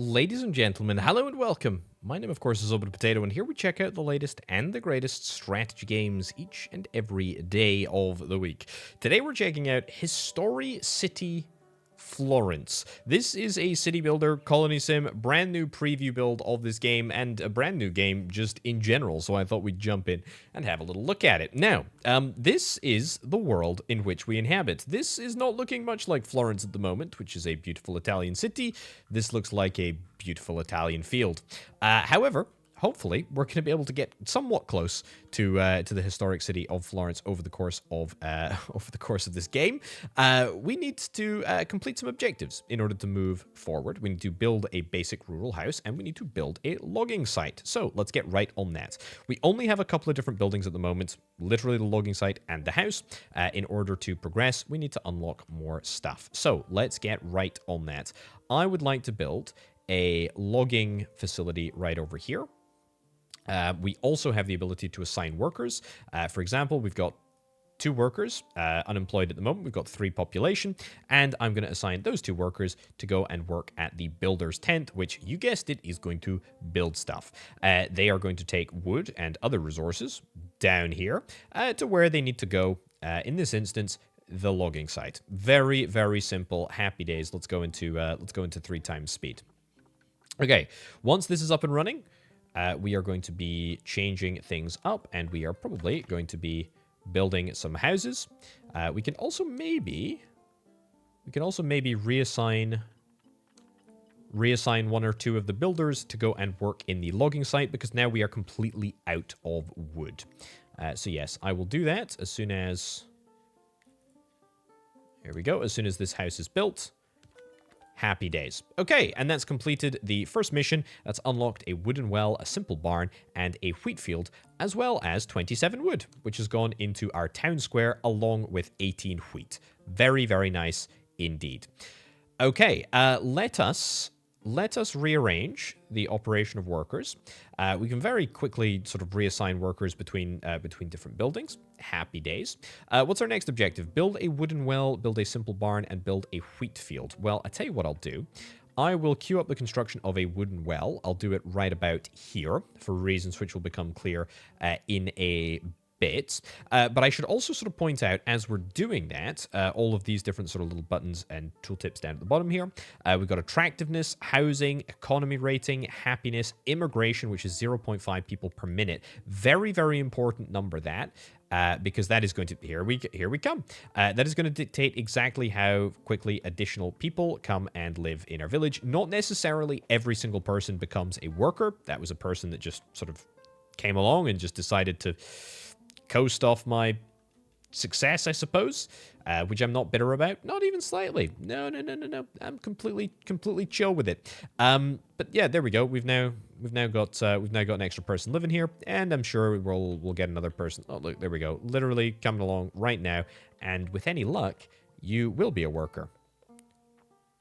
Ladies and gentlemen, hello and welcome. My name, of course, is Orbital Potato, and here we check out the latest and the greatest strategy games each and every day of the week. Today we're checking out HistoriCity Florence. This is a city builder, colony sim, brand new preview build of this game, and a brand new game just in general, so I thought we'd jump in and have a little look at it. Now, this is the world in which we inhabit. This is not looking much like Florence at the moment, which is a beautiful Italian city. This looks like a beautiful Italian field. However, hopefully, we're going to be able to get somewhat close to the historic city of Florence over the course of this game. We need to complete some objectives in order to move forward. We need to build a basic rural house, and we need to build a logging site. So let's get right on that. We only have a couple of different buildings at the moment, literally the logging site and the house. In order to progress, we need to unlock more stuff. So let's get right on that. I would like to build a logging facility right over here. We also have the ability to assign workers. For example, we've got 2 workers unemployed at the moment. We've got 3 population, and I'm going to assign those 2 workers to go and work at the builder's tent, which, you guessed it, is going to build stuff. They are going to take wood and other resources down here to where they need to go. In this instance, the logging site. Very, very simple. Happy days. Let's go into 3 times speed. Okay, once this is up and running, we are going to be changing things up, and we are probably going to be building some houses. We can also maybe reassign 1 or 2 of the builders to go and work in the logging site, because now we are completely out of wood. So yes, I will do that as soon as... Here we go. As soon as this house is built. Happy days. Okay, and that's completed the first mission. That's unlocked a wooden well, a simple barn, and a wheat field, as well as 27 wood, which has gone into our town square along with 18 wheat. Very, very nice indeed. Okay, let us rearrange the operation of workers. We can very quickly sort of reassign workers between different buildings. Happy days. What's our next objective? Build a wooden well, build a simple barn, and build a wheat field. Well, I tell you what I'll do. I will queue up the construction of a wooden well. I'll do it right about here for reasons which will become clear in a bit. But I should also sort of point out, as we're doing that, all of these different sort of little buttons and tooltips down at the bottom here. We've got attractiveness, housing, economy rating, happiness, immigration, which is 0.5 people per minute. Very, very important number, that. Because that is going to... Here we come. That is going to dictate exactly how quickly additional people come and live in our village. Not necessarily every single person becomes a worker. That was a person that just sort of came along and just decided to coast off my success, I suppose, which I'm not bitter about. Not even slightly. No. I'm completely chill with it. But yeah, there we go. We've now got an extra person living here, and I'm sure we'll get another person. Oh, look, there we go. Literally coming along right now, and with any luck, you will be a worker.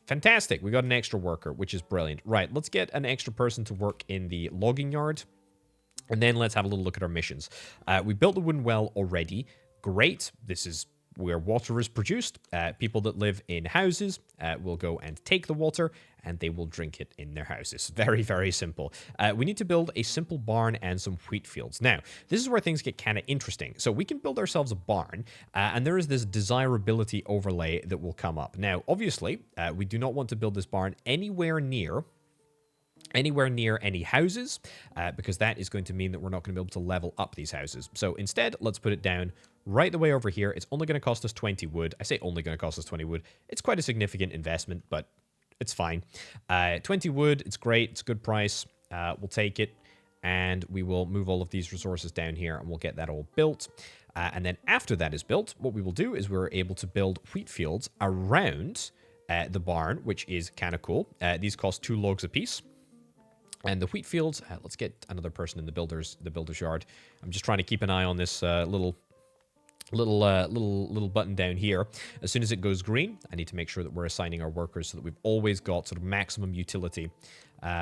Fantastic. We got an extra worker, which is brilliant. Right, let's get an extra person to work in the logging yard. And then let's have a little look at our missions. We built the wooden well already. Great. This is where water is produced. People that live in houses will go and take the water, and they will drink it in their houses. Very, very simple. We need to build a simple barn and some wheat fields. Now, this is where things get kind of interesting. So we can build ourselves a barn, and there is this desirability overlay that will come up. Now, obviously, we do not want to build this barn anywhere near any houses, because that is going to mean that we're not going to be able to level up these houses. So instead, let's put it down right the way over here. It's only going to cost us 20 wood. I say only going to cost us 20 wood. It's quite a significant investment, but it's fine. 20 wood, it's great. It's a good price. We'll take it, and we will move all of these resources down here, and we'll get that all built. And then after that is built, what we will do is we're able to build wheat fields around the barn, which is kind of cool. These cost 2 logs apiece. And the wheat fields, let's get another person in the builder's yard. I'm just trying to keep an eye on this little button down here. As soon as it goes green, I need to make sure that we're assigning our workers so that we've always got sort of maximum utility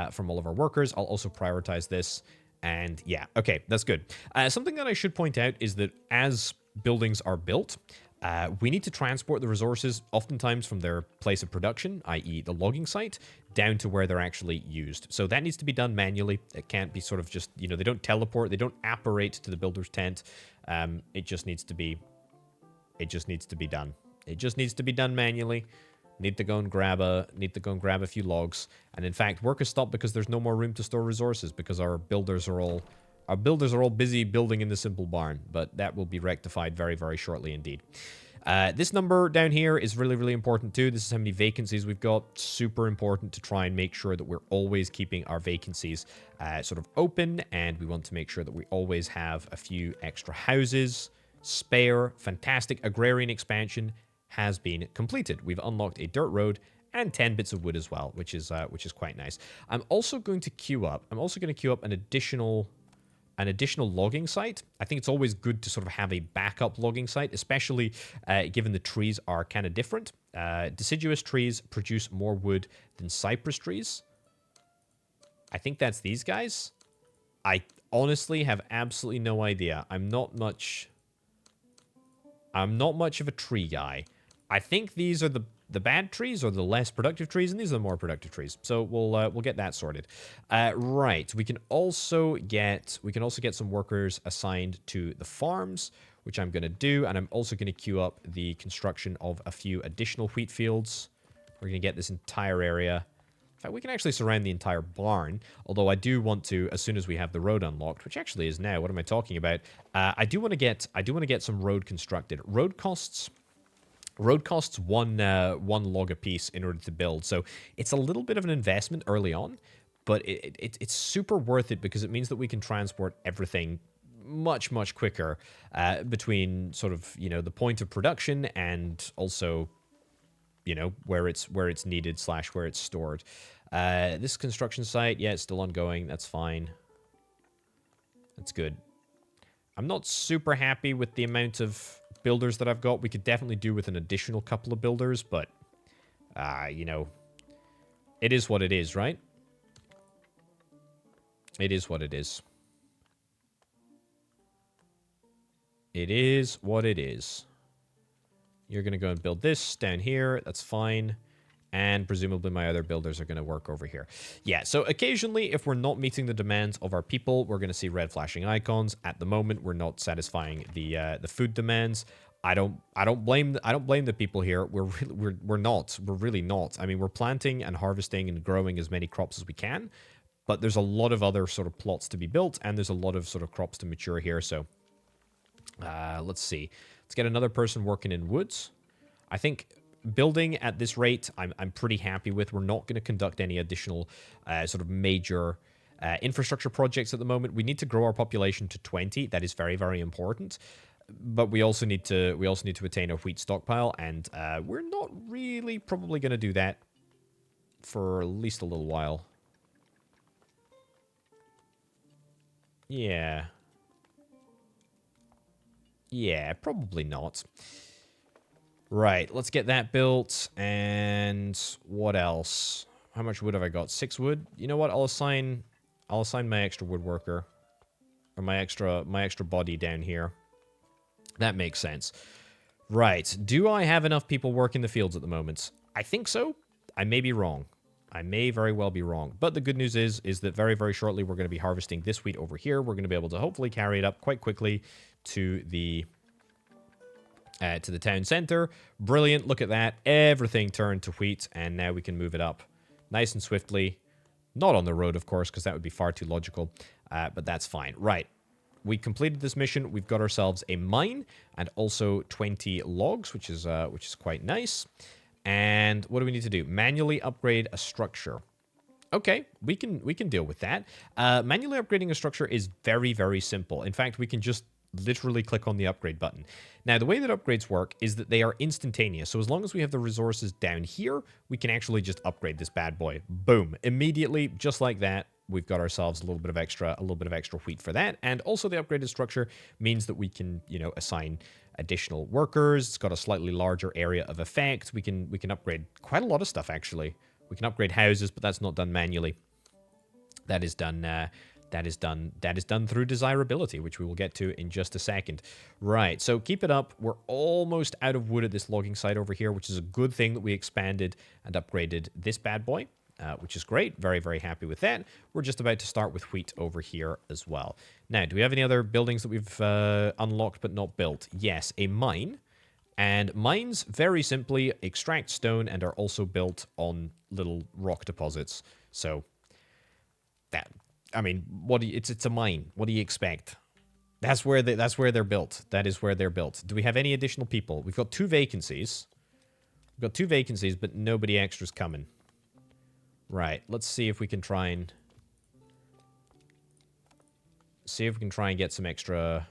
from all of our workers. I'll also prioritize this. And yeah, okay, that's good. Something that I should point out is that as buildings are built, We need to transport the resources, oftentimes from their place of production, i.e. the logging site, down to where they're actually used. So that needs to be done manually. It can't be sort of just, you know, they don't teleport, they don't apparate to the builder's tent. It just needs to be done. It just needs to be done manually. Need to go and grab a few logs. And in fact, work has stopped because there's no more room to store resources because our builders are all busy building in the simple barn, but that will be rectified very, very shortly indeed. This number down here is really, really important too. This is how many vacancies we've got. Super important to try and make sure that we're always keeping our vacancies sort of open, and we want to make sure that we always have a few extra houses spare. Fantastic. Agrarian expansion has been completed. We've unlocked a dirt road and 10 bits of wood as well, which is quite nice. I'm also going to queue up an additional logging site. I think it's always good to sort of have a backup logging site, especially given the trees are kind of different. Deciduous trees produce more wood than cypress trees. I think that's these guys. I honestly have absolutely no idea. I'm not much of a tree guy. I think these are the bad trees or the less productive trees, and these are the more productive trees. So we'll get that sorted. Right. We can also get some workers assigned to the farms, which I'm going to do, and I'm also going to queue up the construction of a few additional wheat fields. We're going to get this entire area. In fact, we can actually surround the entire barn, although I do want to, as soon as we have the road unlocked, which actually is now. What am I talking about? I do want to get some road constructed. Road costs one log a piece in order to build, so it's a little bit of an investment early on, but it's super worth it because it means that we can transport everything much, much quicker between sort of, you know, the point of production and also, you know, where it's needed / where it's stored. This construction site, yeah, it's still ongoing. That's fine. That's good. I'm not super happy with the amount of builders that I've got. We could definitely do with an additional couple of builders, but, you know, it is what it is, right? It is what it is. It is what it is. You're going to go and build this down here. That's fine. And presumably my other builders are going to work over here. Yeah, so occasionally, if we're not meeting the demands of our people, we're going to see red flashing icons. At the moment, we're not satisfying the food demands. I don't blame the people here. We're really not. I mean, we're planting and harvesting and growing as many crops as we can, but there's a lot of other sort of plots to be built, and there's a lot of sort of crops to mature here. So let's see. Let's get another person working in woods. I think building at this rate, I'm pretty happy with. We're not going to conduct any additional sort of major infrastructure projects at the moment. We need to grow our population to 20. That is very, very important. But we also need to attain a wheat stockpile, and we're not really probably going to do that for at least a little while. Yeah. Yeah, probably not. Right, let's get that built. And what else? How much wood have I got? 6 wood? You know what? I'll assign my extra woodworker, or my extra body down here. That makes sense. Right. Do I have enough people working the fields at the moment? I think so. I may be wrong. I may very well be wrong. But the good news is that very, very shortly we're going to be harvesting this wheat over here. We're going to be able to hopefully carry it up quite quickly to the town center. Brilliant. Look at that. Everything turned to wheat, and now we can move it up nice and swiftly. Not on the road, of course, because that would be far too logical, but that's fine. Right. We completed this mission. We've got ourselves a mine and also 20 logs, which is quite nice. And what do we need to do? Manually upgrade a structure. Okay, we can deal with that. Manually upgrading a structure is very, very simple. In fact, we can just literally click on the upgrade button. Now, the way that upgrades work is that they are instantaneous. So as long as we have the resources down here, we can actually just upgrade this bad boy. Boom. Immediately, just like that, we've got ourselves a little bit of extra wheat for that. And also the upgraded structure means that we can, you know, assign additional workers. It's got a slightly larger area of effect. We can upgrade quite a lot of stuff, actually. We can upgrade houses, but that's not done manually. That is done That is done. That is done through desirability, which we will get to in just a second. Right, so keep it up. We're almost out of wood at this logging site over here, which is a good thing that we expanded and upgraded this bad boy, which is great. Very, very happy with that. We're just about to start with wheat over here as well. Now, do we have any other buildings that we've unlocked but not built? Yes, a mine. And mines, very simply, extract stone and are also built on little rock deposits. So, that... I mean, it's a mine. What do you expect? That's where they're built. That is where they're built. Do we have any additional people? We've got 2 vacancies. We've got 2 vacancies, but nobody extra's coming. Right. Let's see if we can try and get some extra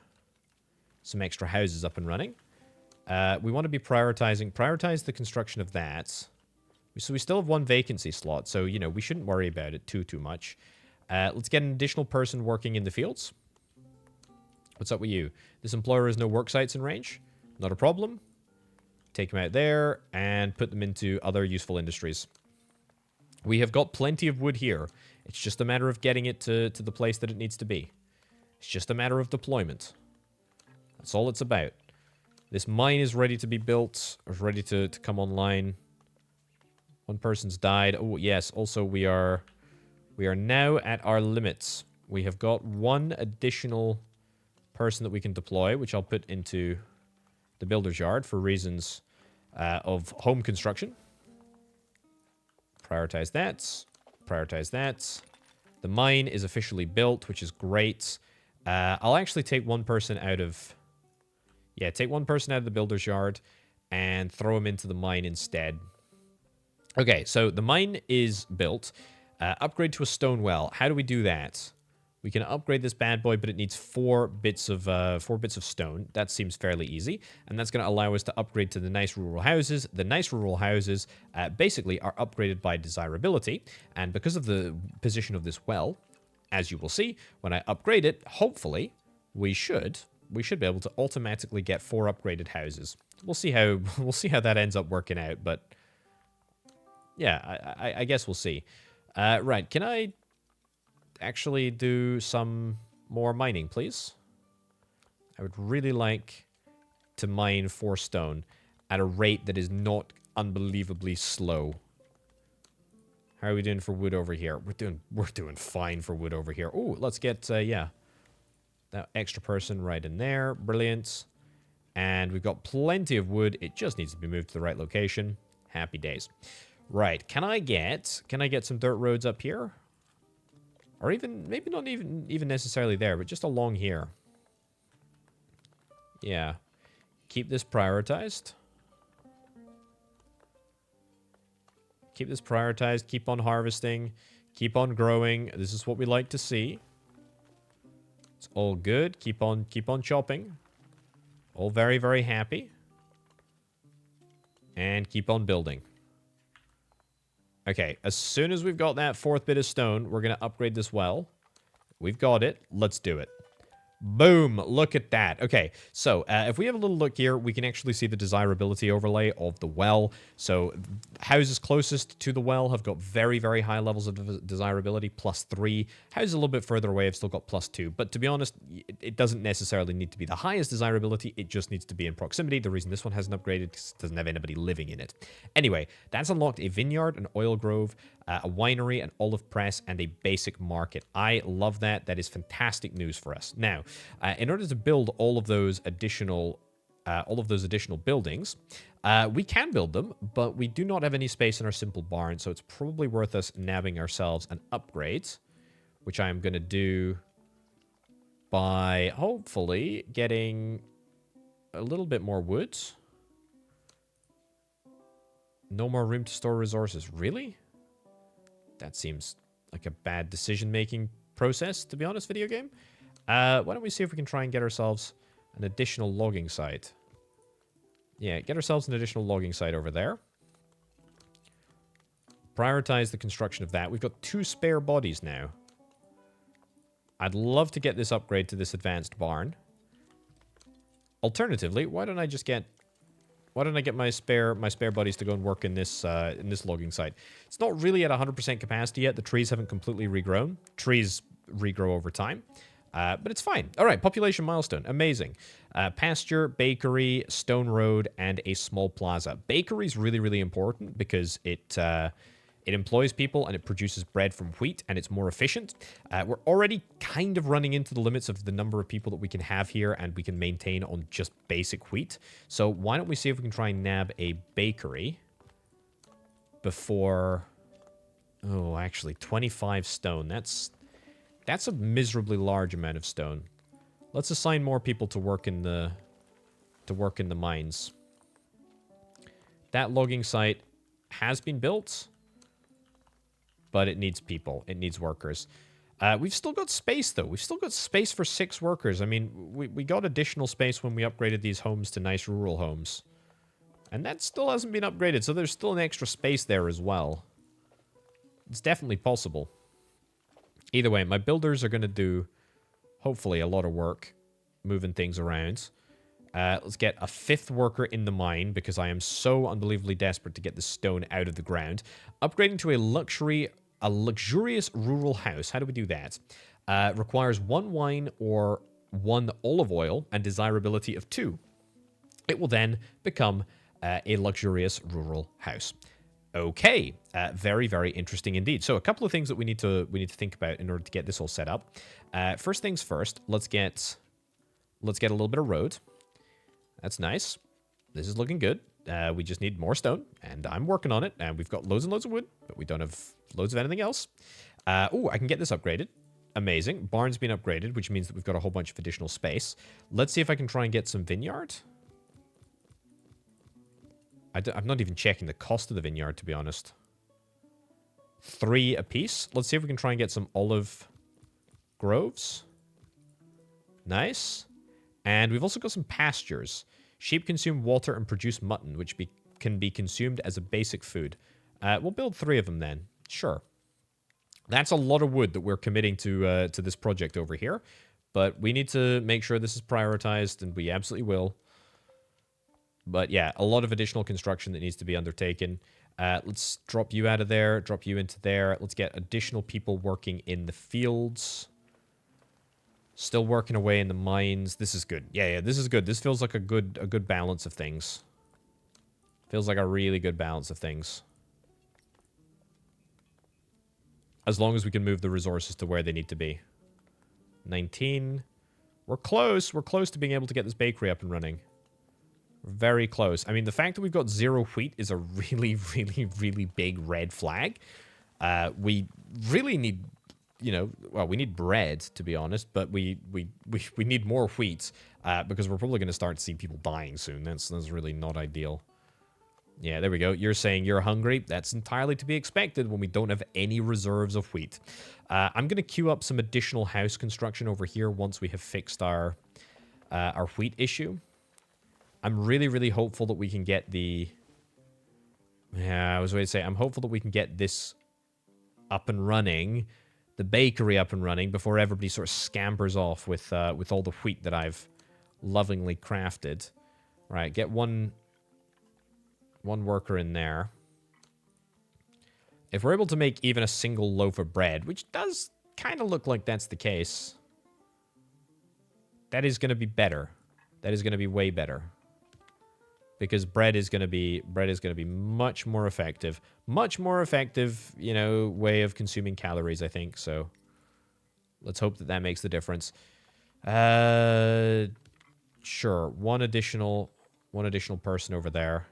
houses up and running. We want to be prioritize the construction of that. So we still have 1 vacancy slot, so you know we shouldn't worry about it too much. Let's get an additional person working in the fields. What's up with you? This employer has no work sites in range. Not a problem. Take them out there and put them into other useful industries. We have got plenty of wood here. It's just a matter of getting it to the place that it needs to be. It's just a matter of deployment. That's all it's about. This mine is ready to be built, or ready to come online. 1 person's died. Oh, yes. Also, we are now at our limits. We have got 1 additional person that we can deploy, which I'll put into the builder's yard for reasons of home construction. Prioritize that. Prioritize that. The mine is officially built, which is great. I'll actually take 1 person out of... Yeah, take 1 person out of the builder's yard and throw him into the mine instead. Okay, so the mine is built. Upgrade to a stone well. How do we do that? We can upgrade this bad boy, but it needs 4 bits of stone. That seems fairly easy, and that's going to allow us to upgrade to the nice rural houses. The nice rural houses basically are upgraded by desirability, and because of the position of this well, as you will see, when I upgrade it, hopefully we should be able to automatically get 4 upgraded houses. We'll see how that ends up working out, but yeah, I guess we'll see. Right, can I actually do some more mining, please? I would really like to mine 4 stone at a rate that is not unbelievably slow. How are we doing for wood over here? We're doing fine for wood over here. Oh, let's get yeah, that extra person right in there. Brilliant. And we've got plenty of wood. It just needs to be moved to the right location. Happy days. Right, can I get some dirt roads up here? Or even, maybe not even necessarily there, but just along here. Yeah. Keep this prioritized. Keep this prioritized, keep on harvesting, keep on growing. This is what we like to see. It's all good. Keep on chopping. All very, very happy. And keep on building. Okay, as soon as we've got that 4th bit of stone, we're going to upgrade this well. We've got it. Let's do it. Boom! Look at that. Okay, so if we have a little look here, we can actually see the desirability overlay of the well. So houses closest to the well have got very, very high levels of desirability, +3. Houses a little bit further away have still got +2. But to be honest, it doesn't necessarily need to be the highest desirability. It just needs to be in proximity. The reason this one hasn't upgraded is it doesn't have anybody living in it. Anyway, that's unlocked a vineyard, an oil grove, a winery, an olive press, and a basic market. I love that. That is fantastic news for us. Now, in order to build all of those additional buildings, we can build them, but we do not have any space in our simple barn, so it's probably worth us nabbing ourselves an upgrade, which I am going to do by hopefully getting a little bit more wood. No more room to store resources. Really? That seems like a bad decision-making process, to be honest, video game. Why don't we see if we can try and get ourselves an additional logging site. Yeah, get ourselves an additional logging site over there. Prioritize the construction of that. We've got 2 spare bodies now. I'd love to get this upgrade to this advanced barn. Alternatively, why don't I get my spare buddies to go and work in this logging site? It's not really at 100% capacity yet. The trees haven't completely regrown. Trees regrow over time. But it's fine. All right, population milestone. Amazing. Pasture, bakery, stone road, and a small plaza. Bakery is really, really important because it employs people and it produces bread from wheat and it's more efficient. We're already kind of running into the limits of the number of people that we can have here and we can maintain on just basic wheat. So why don't we see if we can try and nab a bakery before... Oh, actually, 25 stone. That's a miserably large amount of stone. Let's assign more people to work in the mines. That logging site has been built, but it needs people. It needs workers. We've still got space, though. We've still got space for 6 workers. I mean, we got additional space when we upgraded these homes to nice rural homes. And that still hasn't been upgraded, so there's still an extra space there as well. It's definitely possible. Either way, my builders are going to do, hopefully, a lot of work moving things around. Let's get a 5th worker in the mine because I am so unbelievably desperate to get the stone out of the ground. Upgrading to a luxurious rural house. How do we do that? Requires 1 wine or 1 olive oil and desirability of 2. It will then become a luxurious rural house. Okay, very, very interesting indeed. So a couple of things that we need to think about in order to get this all set up. First things first, let's get a little bit of road. That's nice. This is looking good. We just need more stone, and I'm working on it. And we've got loads and loads of wood, but we don't have loads of anything else. Oh, I can get this upgraded. Amazing. Barn's been upgraded, which means that we've got a whole bunch of additional space. Let's see if I can try and get some vineyard. I'm not even checking the cost of the vineyard, to be honest. 3 apiece. Let's see if we can try and get some olive groves. Nice. And we've also got some pastures. Sheep consume water and produce mutton, which can be consumed as a basic food. We'll build 3 of them then. Sure. That's a lot of wood that we're committing to this project over here. But we need to make sure this is prioritized, and we absolutely will. But yeah, a lot of additional construction that needs to be undertaken. Let's drop you out of there, drop you into there. Let's get additional people working in the fields. Still working away in the mines. This is good. Yeah, this is good. This feels like a good balance of things. Feels like a really good balance of things. As long as we can move the resources to where they need to be. 19. We're close. We're close to being able to get this bakery up and running. Very close. I mean, the fact that we've got 0 wheat is a really, really, really big red flag. We really need, well, we need bread, to be honest, but we need more wheat because we're probably going to start to see people dying soon. That's really not ideal. Yeah, there we go. You're saying you're hungry. That's entirely to be expected when we don't have any reserves of wheat. I'm going to queue up some additional house construction over here once we have fixed our wheat issue. I'm really, really hopeful that we can get the... Yeah, I was going to say, I'm hopeful that we can get this up and running, the bakery up and running, before everybody sort of scampers off with all the wheat that I've lovingly crafted. Right, get one worker in there. If we're able to make even a single loaf of bread, which does kind of look like that's the case, that is going to be better. That is going to be way better. Because bread is going to be much more effective. Much more effective, way of consuming calories, I think. So let's hope that makes the difference. Sure. One additional person over there.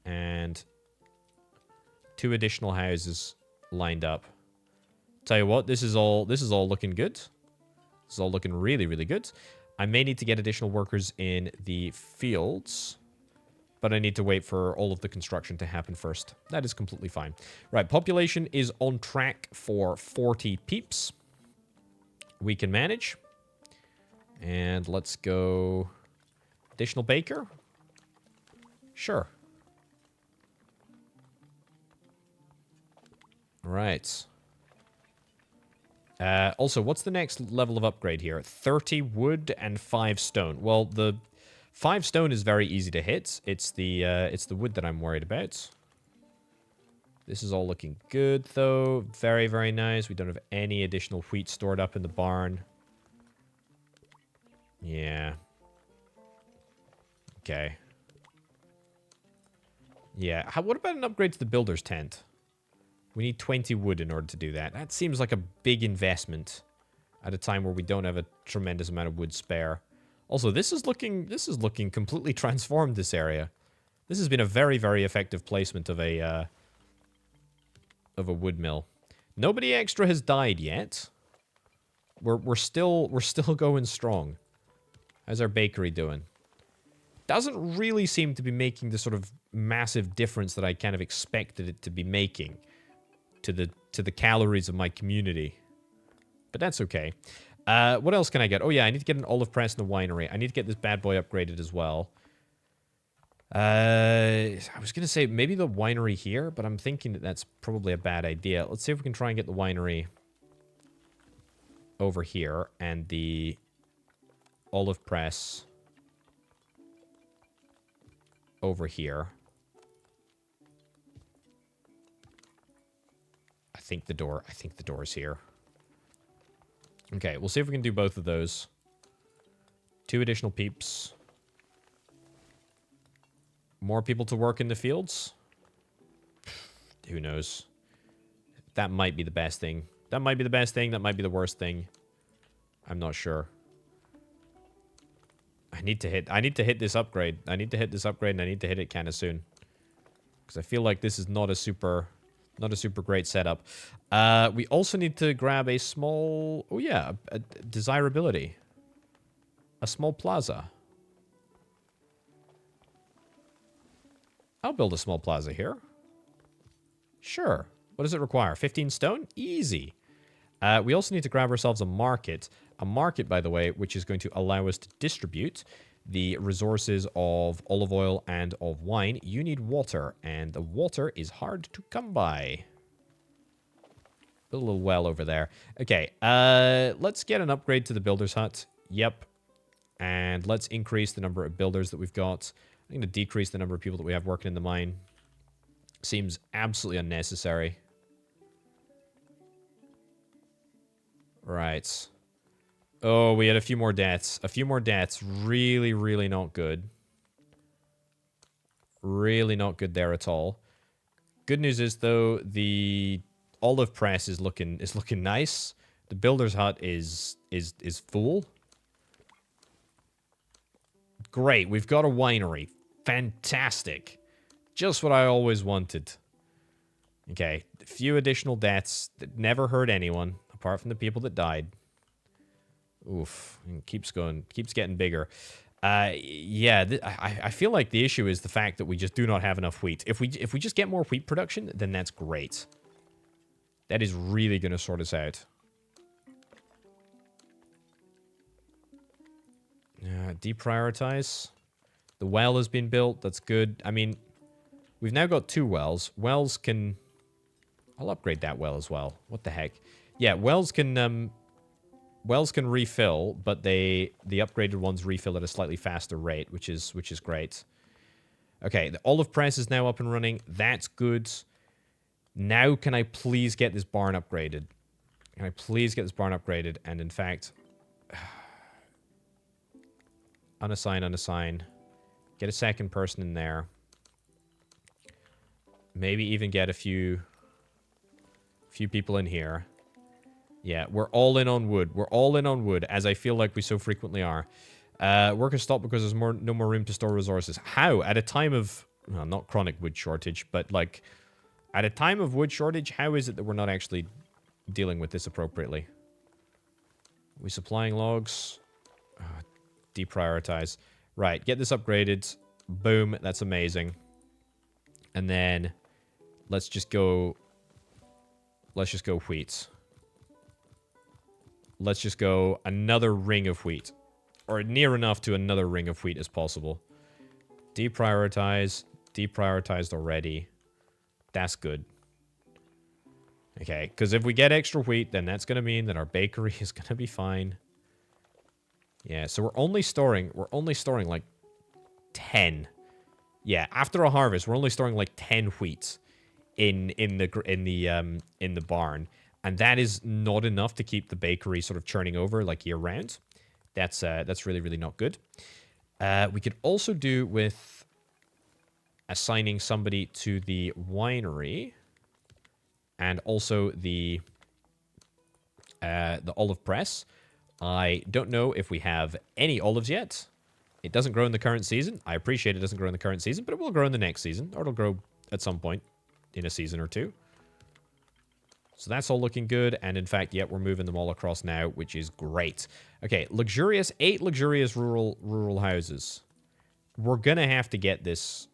And 2 additional houses lined up. Tell you what, this is all looking good. This is all looking really, really good. I may need to get additional workers in the fields, but I need to wait for all of the construction to happen first. That is completely fine. Right, population is on track for 40 peeps. We can manage. And let's go... Additional baker? Sure. Right. Also, what's the next level of upgrade here? 30 wood and 5 stone. Well, the 5 stone is very easy to hit. It's the wood that I'm worried about. This is all looking good, though. Very, very nice. We don't have any additional wheat stored up in the barn. Yeah. Okay. Yeah. What about an upgrade to the builder's tent? We need 20 wood in order to do that. That seems like a big investment at a time where we don't have a tremendous amount of wood spare. Also, this is looking completely transformed, this area. This has been a very, very effective placement of a wood mill. Nobody extra has died yet. We're still going strong. How's our bakery doing? Doesn't really seem to be making the sort of massive difference that I kind of expected it to be making to the calories of my community. But that's okay. What else can I get? Oh yeah, I need to get an olive press and a winery. I need to get this bad boy upgraded as well. I was going to say maybe the winery here, but I'm thinking that that's probably a bad idea. Let's see if we can try and get the winery over here and the olive press over here. I think the door is here. Okay, we'll see if we can do both of those. 2 additional peeps. More people to work in the fields? Who knows? That might be the best thing. That might be the best thing. That might be the worst thing. I'm not sure. I need to hit this upgrade. I need to hit this upgrade, and I need to hit it kind of soon. Because I feel like this is not a super great setup. We also need to grab a small... Oh, yeah. A desirability. A small plaza. I'll build a small plaza here. Sure. What does it require? 15 stone? Easy. We also need to grab ourselves a market. A market, by the way, which is going to allow us to distribute the resources of olive oil and of wine. You need water, and the water is hard to come by. Build a little well over there. Okay, let's get an upgrade to the builder's hut. Yep. And let's increase the number of builders that we've got. I'm going to decrease the number of people that we have working in the mine. Seems absolutely unnecessary. Right. Oh, we had a few more deaths. A few more deaths. Really, really not good. Really not good there at all. Good news is, though, the olive press is looking nice. The builder's hut is full. Great. We've got a winery. Fantastic. Just what I always wanted. Okay. A few additional deaths that never hurt anyone, apart from the people that died. Oof. It keeps getting bigger. Yeah, I feel like the issue is the fact that we just do not have enough wheat. If we just get more wheat production, then that's great. That is really going to sort us out. Deprioritize. The well has been built. That's good. I mean, we've now got 2 wells. Wells can... I'll upgrade that well as well. What the heck? Yeah, wells can refill, but the upgraded ones refill at a slightly faster rate, which is great. Okay, the olive press is now up and running. That's good. Now, can I please get this barn upgraded? Can I please get this barn upgraded? And in fact, unassign. Get a second person in there. Maybe even get a few people in here. Yeah, we're all in on wood. We're all in on wood, as I feel like we so frequently are. Work has stopped because there's no more room to store resources. How? At a time of... Well, not chronic wood shortage, but, like... At a time of wood shortage, how is it that we're not actually dealing with this appropriately? Are we supplying logs? Deprioritize. Right, get this upgraded. Boom, that's amazing. And then... Let's just go wheat. Let's just go another ring of wheat. Or near enough to another ring of wheat as possible. Deprioritize. Deprioritized already. That's good. Okay, because if we get extra wheat, then that's going to mean that our bakery is going to be fine. Yeah, so we're only storing like 10. Yeah, after a harvest, we're only storing like 10 wheats. in the barn, and that is not enough to keep the bakery sort of churning over like year round. That's really, really not good. We could also do with assigning somebody to the winery and also the olive press. I don't know if we have any olives yet. It doesn't grow in the current season. I appreciate it doesn't grow in the current season, but it will grow in the next season, or it'll grow at some point in a season or two. So that's all looking good, and in fact, yeah, we're moving them all across now, which is great. Okay, 8 luxurious rural houses. We're gonna have to get this.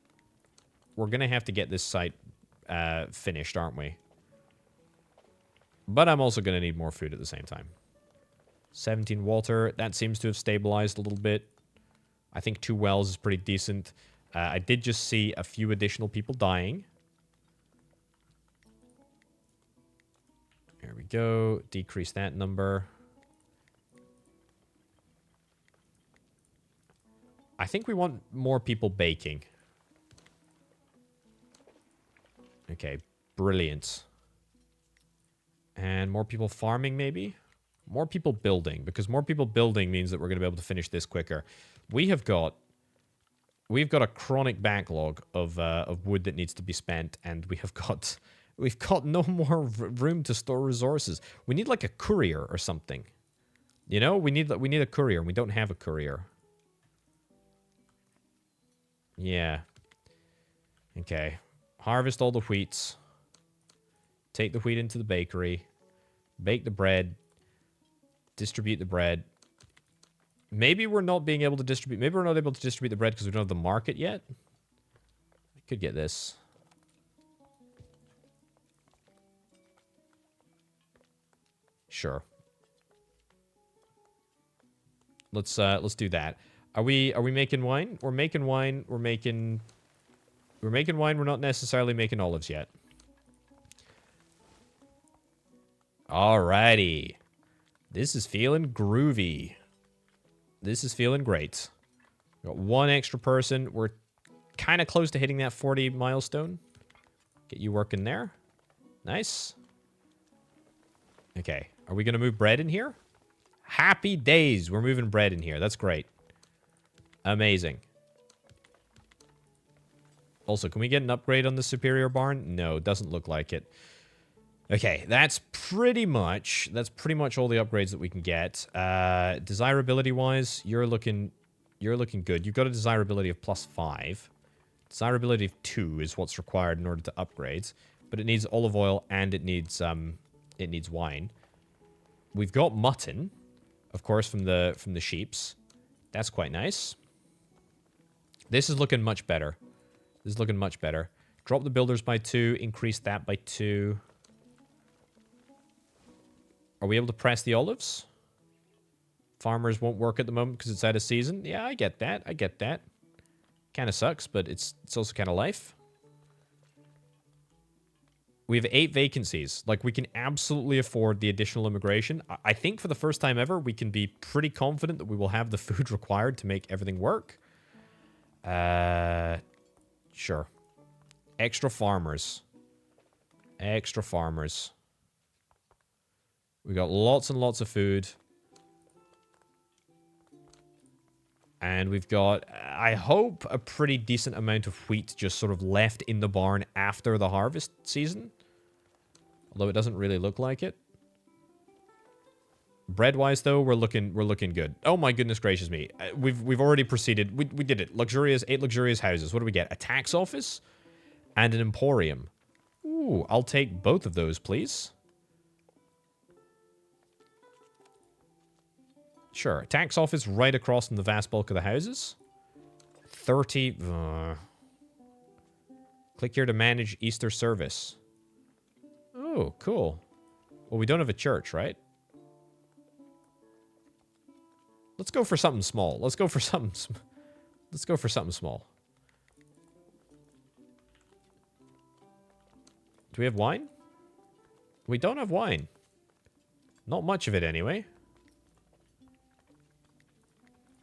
We're gonna have to get this site finished, aren't we? But I'm also gonna need more food at the same time. 17 water. That seems to have stabilized a little bit. I think 2 wells is pretty decent. I did just see a few additional people dying. There we go. Decrease that number. I think we want more people baking. Okay, brilliant. And more people farming, maybe? More people building, because more people building means that we're going to be able to finish this quicker. We've got a chronic backlog of wood that needs to be spent, and we've got no more room to store resources. We need like a courier or something. You know, we need a courier, and we don't have a courier. Yeah. Okay. Harvest all the wheats. Take the wheat into the bakery. Bake the bread. Distribute the bread. Maybe we're not being able to distribute... Maybe we're not able to distribute the bread because we don't have the market yet. I could get this. Sure. Let's do that. Are we making wine? We're making wine. We're making wine. We're not necessarily making olives yet. Alrighty. This is feeling groovy. This is feeling great. Got 1 extra person. We're kind of close to hitting that 40 milestone. Get you working there. Nice. Okay. Are we going to move bread in here? Happy days. We're moving bread in here. That's great. Amazing. Also, can we get an upgrade on the superior barn? No, doesn't look like it. Okay, that's pretty much all the upgrades that we can get. Desirability wise, you're looking good. You've got a desirability of +5. Desirability of 2 is what's required in order to upgrade, but it needs olive oil and it needs wine. We've got mutton, of course, from the sheeps. That's quite nice. This is looking much better. This is looking much better. Drop the builders by 2, increase that by 2. Are we able to press the olives? Farmers won't work at the moment because it's out of season. Yeah, I get that. I get that. Kind of sucks, but it's also kind of life. We have 8 vacancies. Like, we can absolutely afford the additional immigration. I think for the first time ever, we can be pretty confident that we will have the food required to make everything work. Sure. Extra farmers. Extra farmers. We got lots and lots of food. And we've got, I hope, a pretty decent amount of wheat just sort of left in the barn after the harvest season. Although it doesn't really look like it. Bread-wise, though, we're looking good. Oh my goodness gracious me. We've already proceeded. We did it. 8 luxurious houses. What do we get? A tax office and an emporium. Ooh, I'll take both of those, please. Sure. Tax office right across from the vast bulk of the houses. 30. Click here to manage Easter service. Oh, cool. Well, we don't have a church, right? Let's go for something small. Let's go for something small. Do we have wine? We don't have wine. Not much of it, anyway.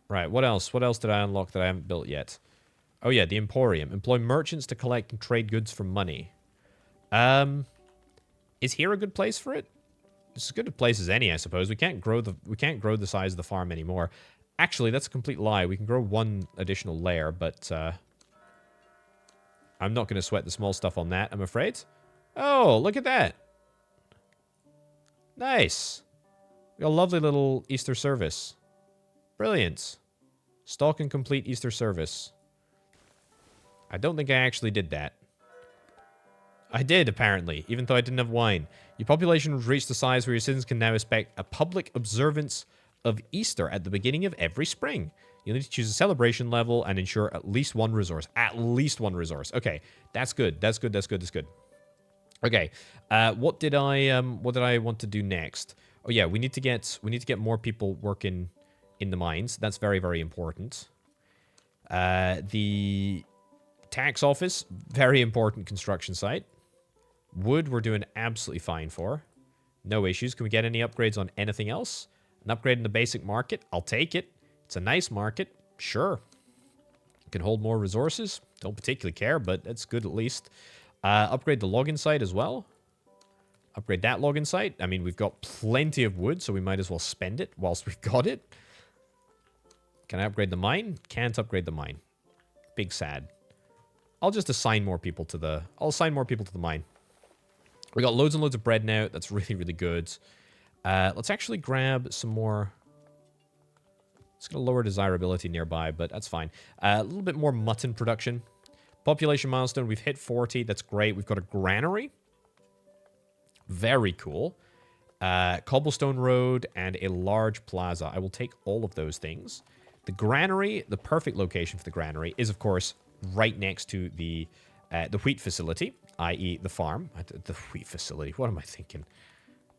Right, what else? What else did I unlock that I haven't built yet? Oh yeah, the Emporium. Employ merchants to collect and trade goods for money. Is here a good place for it? It's as good a place as any, I suppose. We can't grow the size of the farm anymore. Actually, that's a complete lie. We can grow one additional layer, but I'm not going to sweat the small stuff on that, I'm afraid. Oh, look at that. Nice. We got a lovely little Easter service. Brilliant. Stock and complete Easter service. I don't think I actually did that. I did, apparently, even though I didn't have wine. Your population has reached the size where your citizens can now expect a public observance of Easter at the beginning of every spring. You'll need to choose a celebration level and ensure at least one resource. At least one resource. Okay, that's good. That's good. That's good. That's good. Okay, what did I want to do next? Oh yeah, we need to get more people working in the mines. That's very, very important. The tax office, very important construction site. Wood, we're doing absolutely fine for. No issues. Can we get any upgrades on anything else? An upgrade in the basic market? I'll take it. It's a nice market. Sure. Can hold more resources. Don't particularly care, but that's good at least. Upgrade the login site as well. Upgrade that login site. I mean, we've got plenty of wood, so we might as well spend it whilst we've got it. Can I upgrade the mine? Can't upgrade the mine. Big sad. I'll just assign more people to the... I'll assign more people to the mine. We got loads and loads of bread now. That's really, really good. Let's actually grab some more... It's going to lower desirability nearby, but that's fine. A little bit more mutton production. Population milestone. We've hit 40. That's great. We've got a granary. Very cool. Cobblestone road and a large plaza. I will take all of those things. The granary, the perfect location for the granary is, of course, right next to the wheat facility, i.e. the farm. The wheat facility. What am I thinking?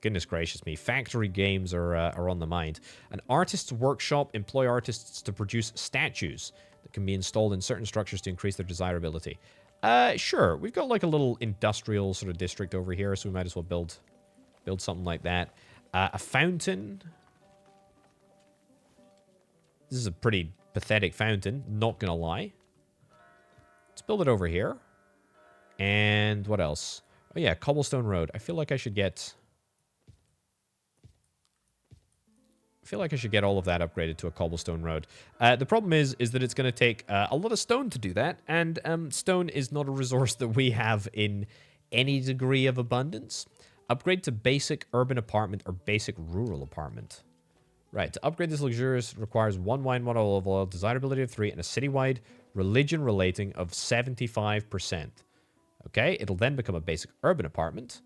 Goodness gracious me. Factory games are on the mind. An artist's workshop. Employ artists to produce statues that can be installed in certain structures to increase their desirability. Sure. We've got like a little industrial sort of district over here, so we might as well build something like that. A fountain. This is a pretty pathetic fountain, not gonna lie. Let's build it over here. And what else? Oh yeah, cobblestone road. I feel like I should get all of that upgraded to a cobblestone road. The problem is that it's going to take a lot of stone to do that, and stone is not a resource that we have in any degree of abundance. Upgrade to basic urban apartment or basic rural apartment. Right, to upgrade this luxurious requires 1 wine, 1 olive oil, desirability of 3, and a citywide religion relating of 75%. Okay, it'll then become a basic urban apartment.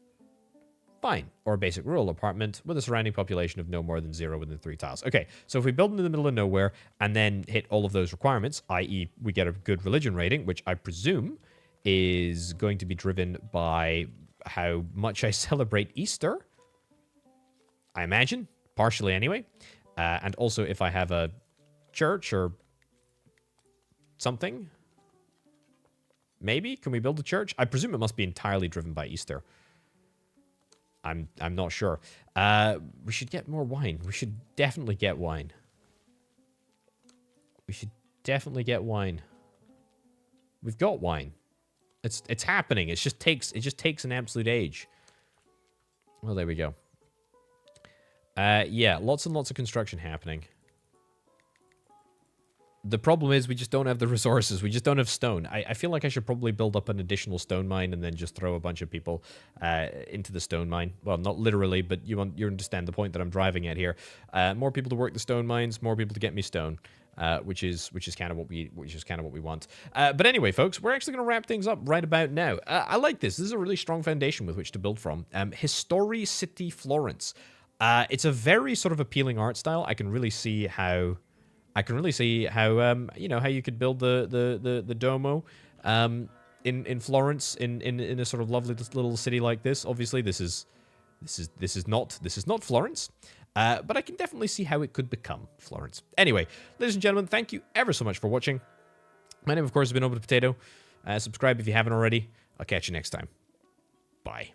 Fine. Or a basic rural apartment with a surrounding population of no more than 0 within 3 tiles. Okay, so if we build in the middle of nowhere and then hit all of those requirements, i.e. we get a good religion rating, which I presume is going to be driven by how much I celebrate Easter. I imagine. Partially anyway. And also if I have a church or something. Maybe? Can we build a church? I presume it must be entirely driven by Easter. I'm not sure. We should get more wine. We should definitely get wine. We should definitely get wine. We've got wine. It's happening. It just takes an absolute age. Well, there we go. Yeah, lots and lots of construction happening. The problem is we just don't have the resources. We just don't have stone. I feel like I should probably build up an additional stone mine and then just throw a bunch of people into the stone mine. Well, not literally, but you understand the point that I'm driving at here. More people to work the stone mines, more people to get me stone, which is kind of what we want. But anyway, folks, we're actually going to wrap things up right about now. I like this. This is a really strong foundation with which to build from. HistoriCity Florence. It's a very sort of appealing art style. I can really see how how you could build the Duomo in Florence in a sort of lovely little city like this. Obviously, this is not Florence, but I can definitely see how it could become Florence. Anyway, ladies and gentlemen, thank you ever so much for watching. My name, of course, has been Orbital Potato. Subscribe if you haven't already. I'll catch you next time. Bye.